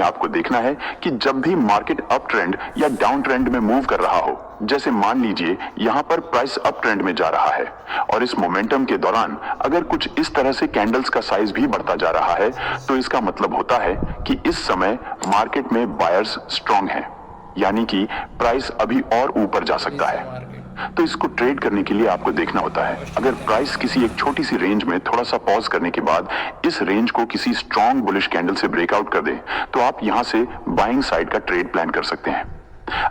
में आपको देखना है कि जब भी मार्केट अप ट्रेंड या डाउन ट्रेंड में मूव कर रहा हो, जैसे मान लीजिए यहां पर प्राइस अप ट्रेंड में जा रहा है और इस मोमेंटम के दौरान अगर कुछ इस तरह से कैंडल्स का साइज भी बढ़ता जा रहा है, तो इसका मतलब होता है कि इस समय मार्केट में बायर्स स्ट्रांग हैं, यानी कि प्राइस अभी और ऊपर जा सकता है। तो इसको ट्रेड करने के लिए आपको देखना होता है, अगर प्राइस किसी एक छोटी सी रेंज में थोड़ा सा पॉज करने के बाद इस रेंज को किसी स्ट्रॉन्ग बुलिश कैंडल से ब्रेकआउट कर दे, तो आप यहां से बाइंग साइड का ट्रेड प्लान कर सकते हैं।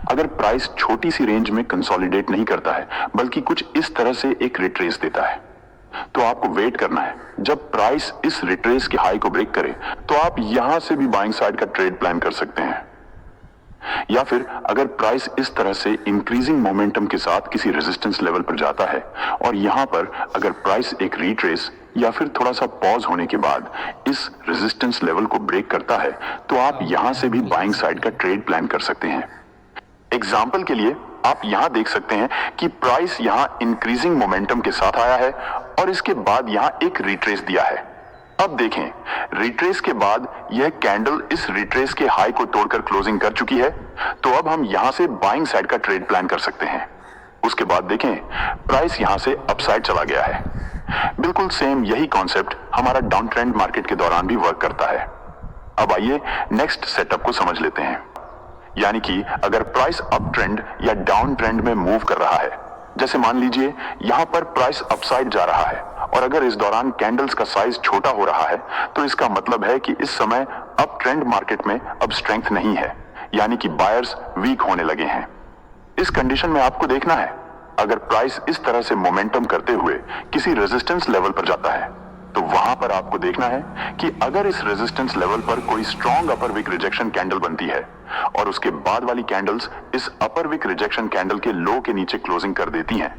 अगर प्राइस छोटी सी रेंज में कंसोलिडेट नहीं करता है, बल्कि कुछ इस तरह से एक रिट्रेस देता है, तो आपको वेट करना है। जब प्राइस इस रिट्रेस के हाई को ब्रेक करे, तो आप यहां से भी बाइंग साइड का ट्रेड प्लान कर सकते हैं। या फिर अगर प्राइस इस तरह से इंक्रीजिंग मोमेंटम के साथ किसी रेजिस्टेंस लेवल पर जाता है और यहां पर अगर प्राइस एक रिट्रेस या फिर थोड़ा सा पॉज होने के बाद इस रेजिस्टेंस लेवल को ब्रेक करता है, तो आप यहां से भी बाइंग साइड का ट्रेड प्लान कर सकते हैं। एग्जाम्पल के लिए आप यहां देख सकते हैं कि प्राइस यहां इंक्रीजिंग मोमेंटम के साथ आया है और इसके बाद यहां एक रिट्रेस दिया है। अब देखें, रिट्रेस के बाद यह कैंडल इस रिट्रेस के हाई को तोड़कर क्लोजिंग कर चुकी है, तो अब हम यहां से बाइंग साइड का ट्रेड प्लान कर सकते हैं। उसके बाद देखें, प्राइस यहां से अपसाइड चला गया है। बिल्कुल सेम यही कॉन्सेप्ट हमारा डाउन ट्रेंड मार्केट के दौरान भी वर्क करता है। अब आइए नेक्स्ट सेटअप को समझ लेते हैं। यानी कि अगर प्राइस अप ट्रेंड या डाउन ट्रेंड में मूव कर रहा है, जैसे मान लीजिए यहां पर प्राइस अपसाइड जा रहा है और अगर इस दौरान कैंडल्स का साइज छोटा हो रहा है, तो इसका मतलब है कि इस समय अप ट्रेंड मार्केट में अब स्ट्रेंथ नहीं है, यानी कि बायर्स वीक होने लगे हैं। इस कंडीशन में आपको देखना है, अगर प्राइस इस तरह से मोमेंटम करते हुए किसी रेजिस्टेंस लेवल पर जाता है, तो वहां पर आपको देखना है कि अगर इस रेजिस्टेंस लेवल पर कोई स्ट्रॉन्ग अपर विक रिजेक्शन कैंडल बनती है और उसके बाद वाली कैंडल्स इस अपर विक रिजेक्शन कैंडल के लो के नीचे क्लोजिंग कर देती हैं,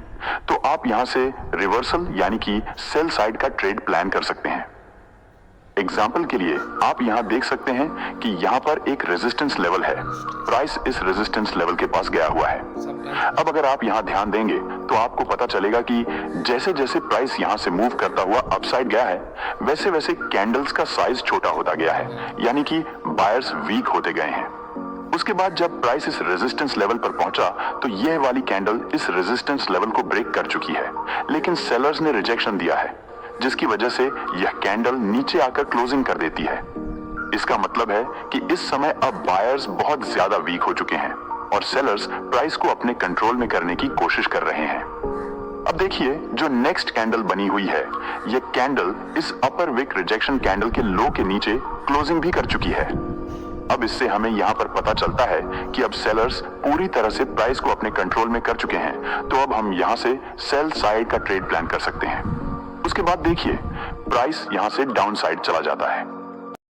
तो आप यहां से रिवर्सल यानी कि सेल साइड का ट्रेड प्लान कर सकते हैं। एग्जाम्पल के लिए आप यहां देख सकते हैं कि यहां पर एक रेजिस्टेंस लेवल है, प्राइस इस रेजिस्टेंस लेवल के पास गया हुआ है। अब अगर आप यहां ध्यान देंगे तो आपको पता चलेगा कि जैसे जैसे प्राइस यहां से मूव करता हुआ अपसाइड गया है, वैसे वैसे कैंडल्स का साइज छोटा होता गया है, यानी कि बायर्स वीक होते गए हैं। उसके बाद जब प्राइस इस रेजिस्टेंस लेवल पर पहुंचा, तो यह वाली कैंडल इस रेजिस्टेंस लेवल को ब्रेक कर चुकी है, लेकिन सेलर्स ने रिजेक्शन दिया है, जिसकी वजह से यह कैंडल नीचे आकर क्लोजिंग कर देती है। इसका मतलब है कि इस समय अब बायर्स बहुत ज्यादा वीक हो चुके हैं और सेलर्स प्राइस को अपने कंट्रोल में करने की कोशिश कर रहे हैं। अब देखिए, जो नेक्स्ट कैंडल बनी हुई है, यह कैंडल इस अपर विक रिजेक्शन कैंडल के लो के नीचे क्लोजिंग भी कर चुकी है। अब इससे हमें यहां पर पता चलता है कि अब सेलर्स पूरी तरह से प्राइस को अपने कंट्रोल में कर चुके हैं, तो अब हम यहां से सेल साइड का ट्रेड प्लान कर सकते हैं। उसके बाद देखिए, प्राइस यहां से डाउन साइड चला जाता है